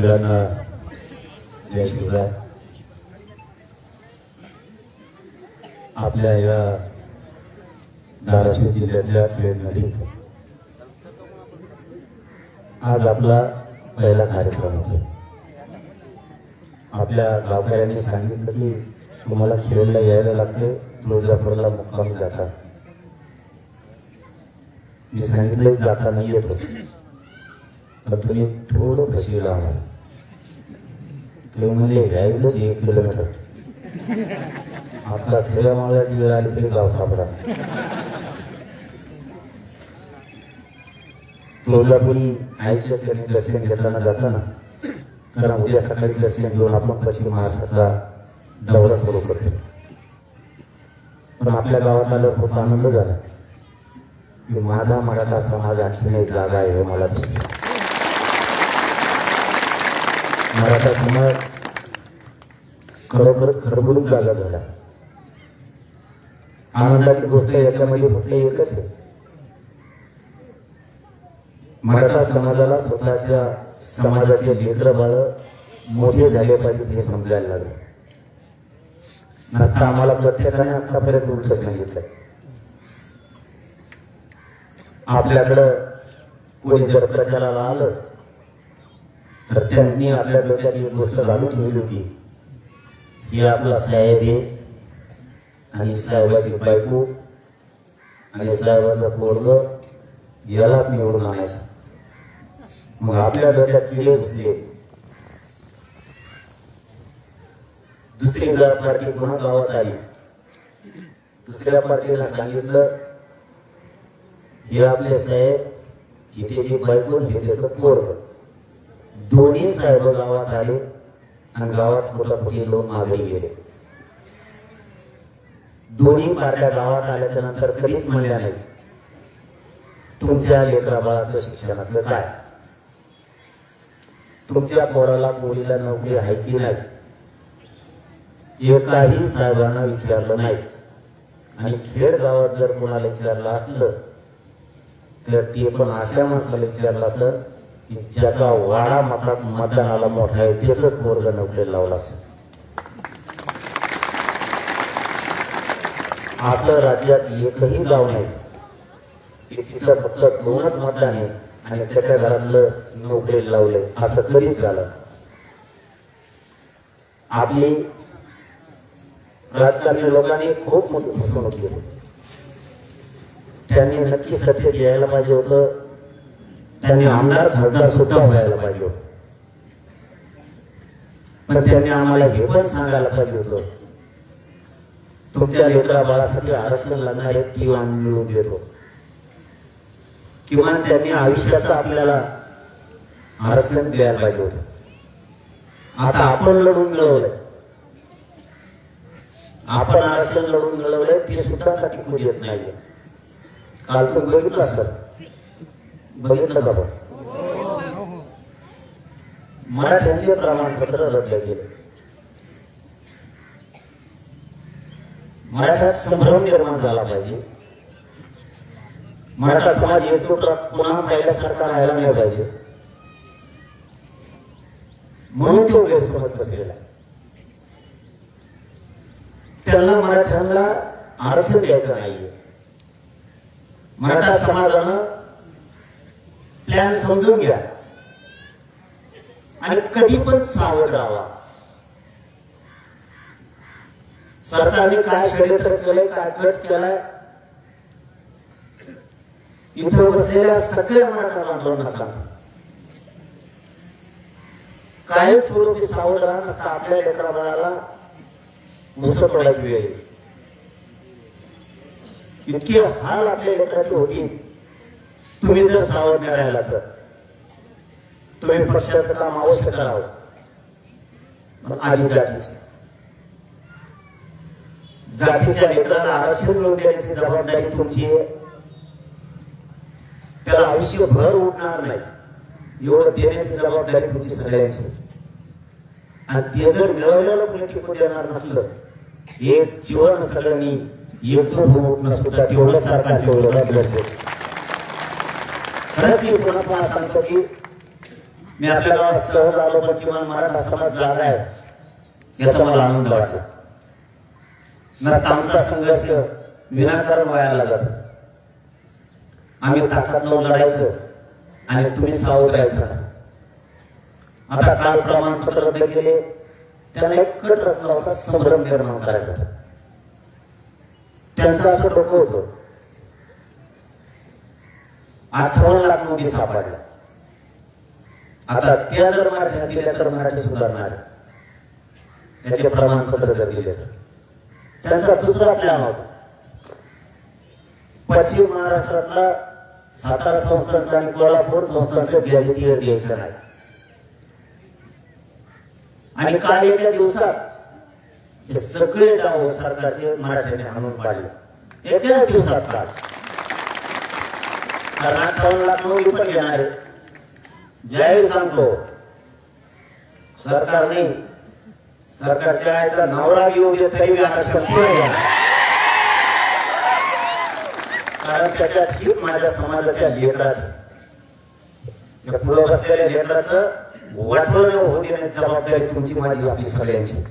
सगळ्यांना जय शिवराय. आपल्या या धाराशिव जिल्ह्यातल्या खेळनडीत आज आपला पहिला कार्यक्रम होता. आपल्या गावकऱ्यांनी सांगितलं की तुम्हाला खेळला यायला लागते, तुळजापूरला मुक्कामी जाता. मी सांगितलं जाता नाही येतो, पण तुम्ही थोडं बशीला आम्हाला. ते म्हणले यायलाच 1 किलोमीटर. आपला सगळ्या मावळ्याची वेळ आली तरी गाव सापडा. तुळजापुरी आईच्या चरणी दर्शन घेताना जाताना, कारण उद्या सकाळी दर्शन घेऊन आपण पश्चिम महाराष्ट्राचा दौरा सुरू करतो. पण आपल्या गावात आलं खूप आनंद झाला की माझा मराठा समाज आणखी एक जागा आहे हे मला दिसते. मराठा समाज खरोखर खरबडून जागा झाला. आनंदाची गोष्ट याच्यामध्ये फक्त एकच आहे, मराठा समाजाला स्वतःच्या समाजाचे लेकरं बाळ मोठे झाले पाहिजे हे समजायला लागले. नसता आम्हाला प्रत्येकाने आतापर्यंत उलट सांगितलंय. आपल्याकडं कोणी जर प्रचाराला आलं तर त्यांनी आपल्या डोक्यात एक गोष्ट घालून ठेवली होती, ही आपला साहेब आहे आणि साहेबाची बायको आणि साहेबाचा पोरग यालाच निवडून आणायचा. मग आपल्या डोक्यात किडे घुसले. दुसरी जात पार्टी पुन्हा गावात आली. दुसऱ्या पार्टीला सांगितलं हे आपले साहेब, ही त्याची बायको, हे त्याचं पोरग. दोन्ही साहेब गावात आले आणि गावात फुटाफुटी लोक मागे गेले. दोन्ही पार्ट्या गावात आल्याच्या नंतर कधीच म्हणल्या नाही तुमच्या लेकरा बाळाचं शिक्षणाचं काय, तुमच्या पोराला पोरीला नोकरी आहे की नाही, एकाही साहेबांना विचारलं नाही. आणि खेड गावात जर कोणाला विचारलं असलं तर ते पण अशा माणसाला विचारलं असं की ज्याचा वाडा मतदानाला मोठा आहे त्याच पोरग नोकरी लावला असेल. असं राज्यात एकही गाव नाही की तिथं फक्त 2च मतदान आहे आणि त्याच्या घरातलं नोकरी लावले, असं कधीच झालं. आपली राजकारणी लोकांनी खूप मोठी फसवणूक केली. त्यांनी नक्की सत्तेत यायला पाहिजे होतं, त्यांनी आमदार खासदार सुद्धा व्हायला पाहिजे होतं, पण त्यांनी आम्हाला हे पण सांगायला पाहिजे होतं तुमच्या लेकरा बाळासाठी आरक्षण लागणार आहे ती आम्ही मिळवून देतो. किमान त्यांनी आयुष्याचं आपल्याला आरक्षण द्यायला पाहिजे होतं. आता आपण लढून मिळवलंय, आपण आरक्षण लढून मिळवलंय, ते सुद्धा टिकू देत नाहीये. काल पण बघितलं असतं, बघितलं का? पण मराठ्यांचे प्रमाणपत्र रद्द केले. मराठ्यात संभ्रम निर्माण झाला पाहिजे. मराठा समाज एकजूट पुन्हा पहिल्यासारखा राहायला नाही पाहिजे, म्हणून तो गैरसमज पसरलेला. त्यांना मराठ्यांना आरक्षण द्यायचं नाहीये. मराठा समाजानं प्लॅन समजून घ्या आणि कधी पण सावध राहावा. सरकारने काय षडयंत्र केलंय, काय कट केलाय, इथं बसलेल्या सगळ्या मराठा बांधवांना सांगा. कायम स्वरूपी सावध राहा, नसता आपल्या लेकरा बाळाला मुसळ तोडायची वेळ येईल. इतके हाल आपल्या लेकराचे होतील तुम्ही जर सावध नाही राहिला तर. तुम्ही पक्षाचं काम अवश्य करावं, आधी जातीच्या लेकराला आरक्षण मिळवून देण्याची जबाबदारी तुमची आहे. त्याला आयुष्यभर उठणार नाही एवढं देण्याची जबाबदारी तुमची सगळ्यांची. आणि ते जर मिळवलेलं कोणी टिकून देणार नसलं, एक जीवन सगळ्यांनी एकजूट होऊन उठणं सुद्धा तेवढं सरकारच्या विरोधात लढतो. खरंच मी पुन्हा सांगतो की मी आपल्या गावात सहज आलो, पण किमान मराठा समाज जागा आहे याचा मला आनंद वाटला. नसता आमचा संघर्ष विनाकारण वायाला जातो. आम्ही ताकद लावून लढायचं आणि तुम्ही सावध राहायचं. आता काल प्रमाणपत्र रद्द केले, त्यांना एक कट रचला होता, संभ्रम निर्माण करायचा होता. त्यांचं असं डोकं होतं. 58 लाख नोंदी सापडल्या. आता त्या जर मराठ्यात दिल्या तर मराठी सुधारणार, त्याचे प्रमाणपत्र जर दिले तर. त्यांचा दुसरा प्लॅन होता, पश्चिम महाराष्ट्रातला सातारा संस्थांचं आणि कोल्हापूर संस्थांचं गॅजेटियर द्यायचं नाही. आणि काल एका दिवसात हे सगळे डाव सरकारचे मराठ्याने हाणून पाडले. एकाच दिवसात काल. कारण 58 लाख नोंदी पण घेणार आहे. ज्यावेळी सांगतो सरकार नाही, सरकारच्या आईचा नवरा येऊ दे तरी मी आरक्षण पुढे घ्या. कारण त्याच्यात ही माझ्या समाजाच्या लेकराचं, या पुढे बसलेल्या लेकराचं वाटलं नाही होऊ देण्याची जबाबदारी तुमची, माझी, आपली सगळ्यांची.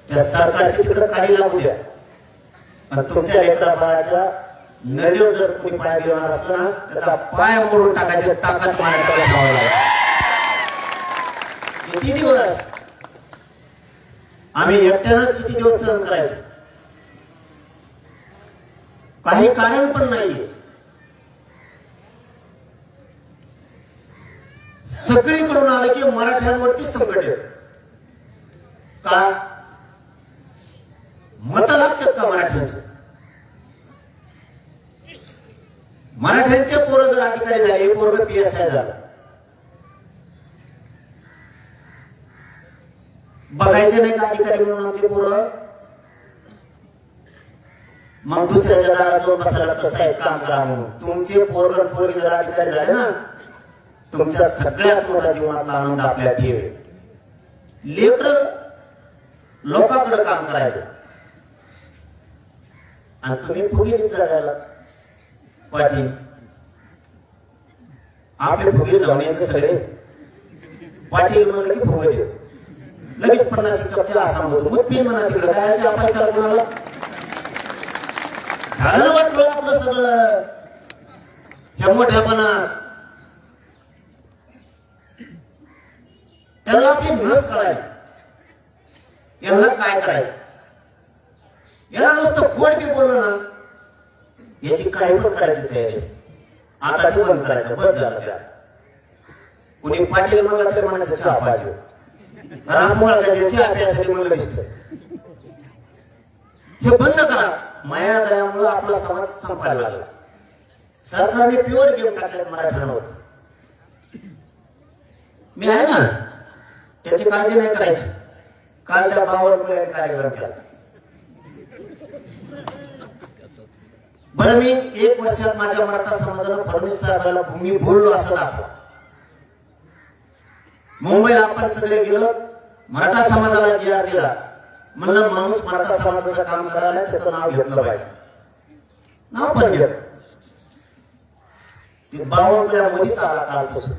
त्या सरकारची तिकडे काढी लागू द्या, पण तुमच्या लेकरा बाळाच्या नदीवर जर कोणी पाय देणार असतं ना, त्याचा पाय मोडून टाकायचे ताकद माझ्याकडे ठेवावी लागेल. किती दिवस आम्ही एकट्यानंच किती दिवस सहन करायचं? काही कारण पण नाहीये. सगळीकडून आलं की मराठ्यांवरती संकट येत. का मत लागतात का मराठ्यांचे? मराठ्यांचे पोरं जर अधिकारी झाले, पोरग PSI झालं, बघायचे नाही का अधिकारी म्हणून आमचे पोरं? मग दुसऱ्याच्या दारात जाऊन बसायला कसं आहे, काम करा म्हणून. तुमचे पोरग पोरगी जर अधिकारी झाले ना, तुमच्या सगळ्यात मोठा जीवनातला आनंद आपल्या ठेवे. लेकर लोकांकडे काम करायचं आणि तुम्ही फुगिरीच जगायला. पाटील आपले फुगीर जाऊन यायचे सगळे. पाटील म्हणलं की फुग देव लगेच 50 कपच्या असा म्हणतो. मुतपीन म्हणा तिकडे काय आपण त्याला कोणाला झालं वाटलं आपलं सगळं ह्या मोठ्यापणा. त्याला आपली नस कळायला, यांना काय करायचं. याला नुसतं खोड बी बोललं ना, याची काय पण करायची तयारी. आता ते बंद करायचं, बस झालं. त्या कुणी पाटील म्हणला तरी म्हणायचं चहा पाहिजे, चहा प्यायसाठी म्हणलं दिसतं. हे बंद करा. माया दयामुळे आपला समाज संपायला लागला. सरकारने प्युअर गेम टाकल्यात मराठ्यांवर. मी आहे ना, त्याची काळजी नाही करायची. काल त्या भावावर कार्यक्रम केला. बरं, मी 1 वर्षात माझ्या मराठा समाजानं फडणवीस साहेबांना भूमी बोललो असं दाखवा. मुंबईला आपण सगळे गेलो, मराठा समाजाला GR दिला. म्हणलं माणूस मराठा समाजाचं काम करायला त्याचं नाव घेतलं पाहिजे. नाव पण घेत. ते 52 मध्येच आला कालपासून.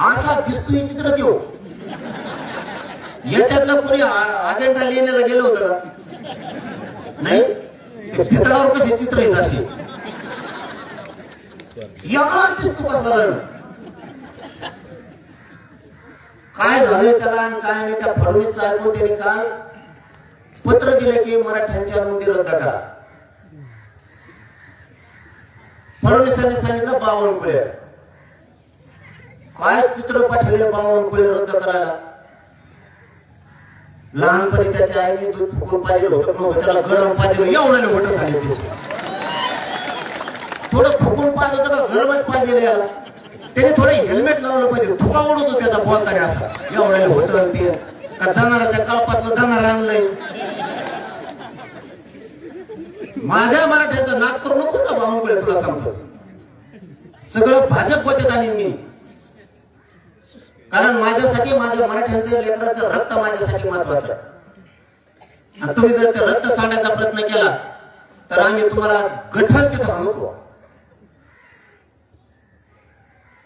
असा दिसतो हे चित्र देऊ. याच्यातलं कोणी अजेंडा लिहिण्याला गेलं होतं का? नाही. भितडावर कसे चित्र येत असे याला दिसतो का? काय झालंय त्याला आणि काय नाही. त्या फडणवीस ऐकून त्यांनी काल पत्र दिले की मराठ्यांच्या नोंदी रद्द करा. फडणवीसांनी सांगितलं 52 कुळे. काय चित्र पाठवले 52 कुळे रद्द करायला. लहानपणी त्याच्या आईने दूध फुकून पाहिजे होतं, त्याला गरम पाहिजे एवढ्याने होतं झाले. थोडं फुकून पाहिजे होतं का गरमच पाहिजे याला. त्याने थोडं हेल्मेट लावलं पाहिजे. फुका उडवतो त्याचा बोलताना असा एवढ्याने होतं. ते का जाणाराच्या कळपातलं जाणार आणलंय. माझ्या मराठ्याचं नाक करू नको ना बावनकुळे. तुला सांगतो सगळं भाजप बचत आणि मी. कारण माझ्यासाठी माझ्या मराठ्यांच्या लेकराचं रक्त माझ्यासाठी महत्वाचं. आणि तुम्ही जर ते रक्त सांडण्याचा प्रयत्न केला तर आम्ही तुम्हाला गठ्ठल तिथं आणू.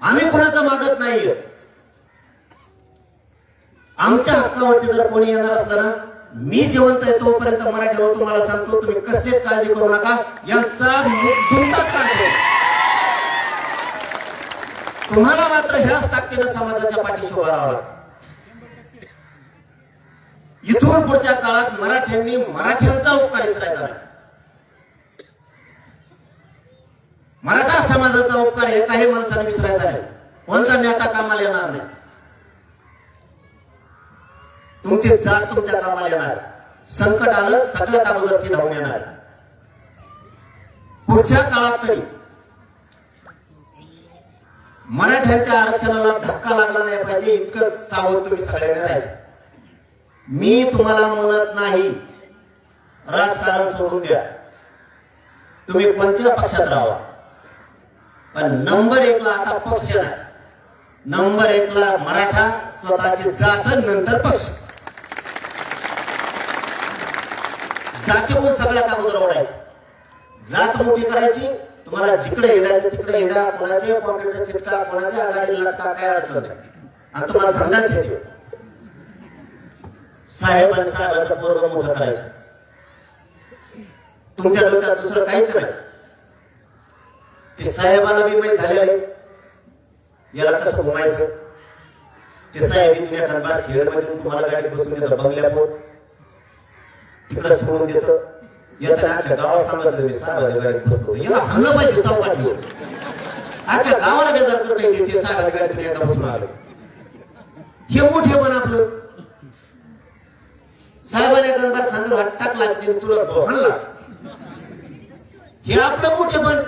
आम्ही कोणाचं मागत नाहीये. आमच्या हक्कावरती जर कोणी येणार असलं ना, मी जिवंत आहे तोपर्यंत मराठीवर तुम्हाला सांगतो, तुम्ही कसलीच काळजी करू नका. यांचा मुद्दा काढतो. तुम्हाला मात्र ह्याच ताकदीनं समाजाच्या पाठीशी उभा राहावं लागतं. इथून पुढच्या काळात मराठ्यांनी मराठ्यांचा उपकार विसरायचा नाही. मराठा समाजाचा उपकार एकाही माणसाने विसरायचा नाही. कोणता नेता कामाला येणार नाही. तुमची जात तुमच्या कामाला येणार. संकट आलं सगळ्यात अगोदर ती धावून येणार. पुढच्या काळात तरी मराठ्यांच्या आरक्षणाला धक्का लागला नाही पाहिजे इतकं सावध तुम्ही सगळ्यांनी राहायचं. मी तुम्हाला म्हणत नाही राजकारण सोडून द्या, तुम्ही कोणत्या पक्षात राहा, पण नंबर 1 ला आता पक्ष नाही. नंबर 1 ला मराठा, स्वतःची जात, नंतर पक्ष. जातीमुळे सगळ्यात अगोदर ओढायचं. जात मोठी करायची. तुम्हाला जिकडे हिंडायचं तिकडे हिंडा, कोणाचे कॉम्प्युटर चिटका, कोणाच्या आघाडी लटका, काय अडचण नाही. आणि तुम्हाला धंदाच येतो. साहेब आणि साहेबाचा पोरगा मोठं करायचं. तुमच्या डोक्यात दुसरं काहीच नाही. ते साहेबाला बी माहीत झालेलं आहे याला कसं घुमायचं. ते साहेब इथून एखादा खेळमध्ये तुम्हाला गाडीत बसून येतं, बंगल्यापोत तिकडे सोडून देतं. येताना अख्ख्या गावात सांगितलं मी साहेबाच्या गाडीत बसतो, याला हल्लं पाहिजे चौकात. अख्ख्या गावाला बेजार करता येते ते साहेबाच्या गाडीतून एकदा बसून आलं. हे मोठे पण आपलं साहेबाने गंगार खांद्यावर हात टाकला की चुलत हल्लाच. हे आपलं मोठे पण.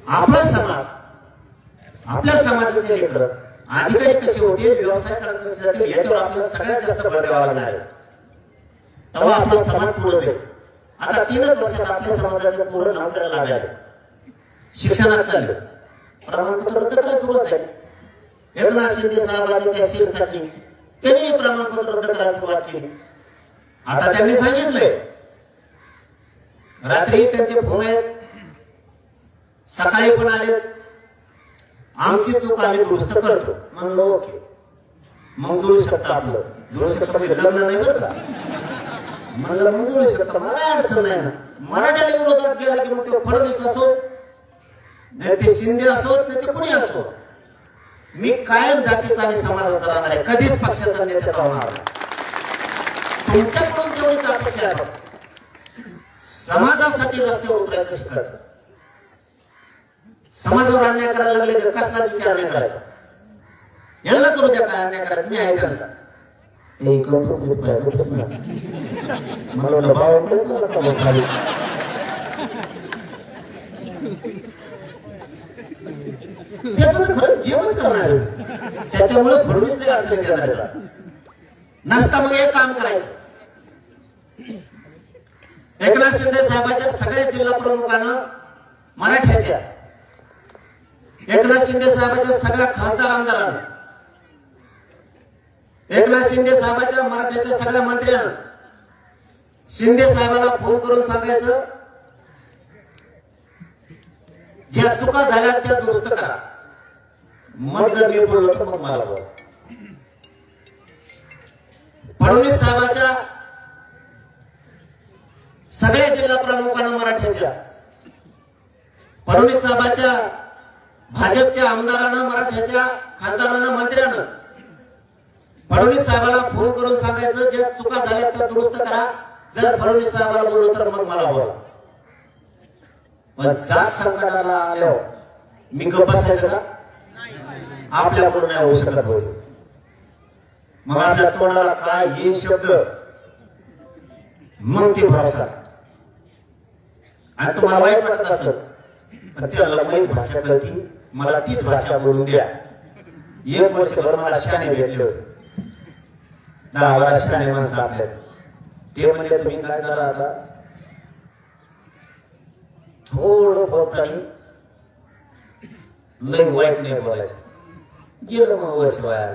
आपला समाज, आपल्या समाजाचे लेकरं अधिकारी कसे होते, व्यवसाय करण्यासाठी याच्यावर आपल्याला सगळ्यात जास्त भर द्यावा लागणार आहे. तेव्हा आपला समाज पुढे जाईल. आता 3च वर्षात आपल्या समाजाचे पूर्ण नोकऱ्याला लागले, शिक्षणात चालले, प्रमाणपत्र रद्द करायला सुरुवात झाली. एकनाथ शिंदे साहेबांच्या त्या शीटसाठी त्यांनी प्रमाणपत्र रद्द करायला सुरुवात केली. आता त्यांनी सांगितलंय, रात्री त्यांचे फोन आहेत, सकाळी पण आले, आमची चूक आम्ही दुरुस्त करतो. म्हणलो ओके, मग जुळू शकतं. आपलं जुळू शकतं म्हणजे लग्न नाही बरं का. म्हणलं मग जुळू शकतं, मला अडचण नाही ना. मराठ्याने विरोधात गेला की मग ते फडणवीस असो, नाही ते शिंदे असो, नाही ते कुणी असो, मी कायम जातीचा आणि समाजाचा राहणार आहे. कधीच पक्षाचा नेत्याचा होणार नाही. तुमच्याकडून तेवढीच अपेक्षा आहे. समाजासाठी रस्त्यावर उतरायचं शिकायचं. समाजावर अन्याय करायला लागले तर कसलाच विचार नाही करायचा. यांना करू द्या काय अन्याय करायचं, मी आहे त्यांना. मला भाव त्याचं खरंच गेमच करणार. त्याच्यामुळे फडणवीस अडचणी देणार नसता. मग एक काम करायचं, एकनाथ शिंदे साहेबांच्या सगळ्या जिल्हा प्रमुखांना मराठ्याच्या, एकनाथ शिंदे साहेबांच्या सगळ्या खासदार आमदारांना, एकनाथ शिंदे साहेबांच्या मराठ्याच्या सगळ्या मंत्र्यांना शिंदे साहेबांना फोन करून सांगायचं, ज्या चुका झाल्या त्या दुरुस्त करा. मग जर मी बोललो तर मग मला बोल. फडणवीस साहेबांच्या सगळ्या जिल्हा प्रमुखांना मराठ्याच्या, फडणवीस साहेबांच्या भाजपच्या आमदारांना, मराठ्याच्या खासदारांना, मंत्र्यांना फडणवीस साहेबांना फोन करून सांगायचं, ज्या चुका झाल्या त्या दुरुस्त करा. जर फडणवीस साहेबांना बोललो तर मग मला बोला. पण जात संकटाला आल्यावर मी गप्प बसायचं का? आपल्याकडून नाही होऊ शकत होत. मग आपल्या तोंडाला काय हे शब्द, मग ती भरोसा. आणि तुम्हाला वाईट वाटत असत, पण त्याला माहीत भाषा कळती, मला तीच भाषा बोलून द्या. 1 वर्षभर मला शाने भेटले होते, 10-12 शाने माणसं आपल्या. ते म्हणजे तुम्ही काय करा, आता थोडं बोलताना लय वाईट नाही बोलायचं. गेलं मग वर्ष वाया.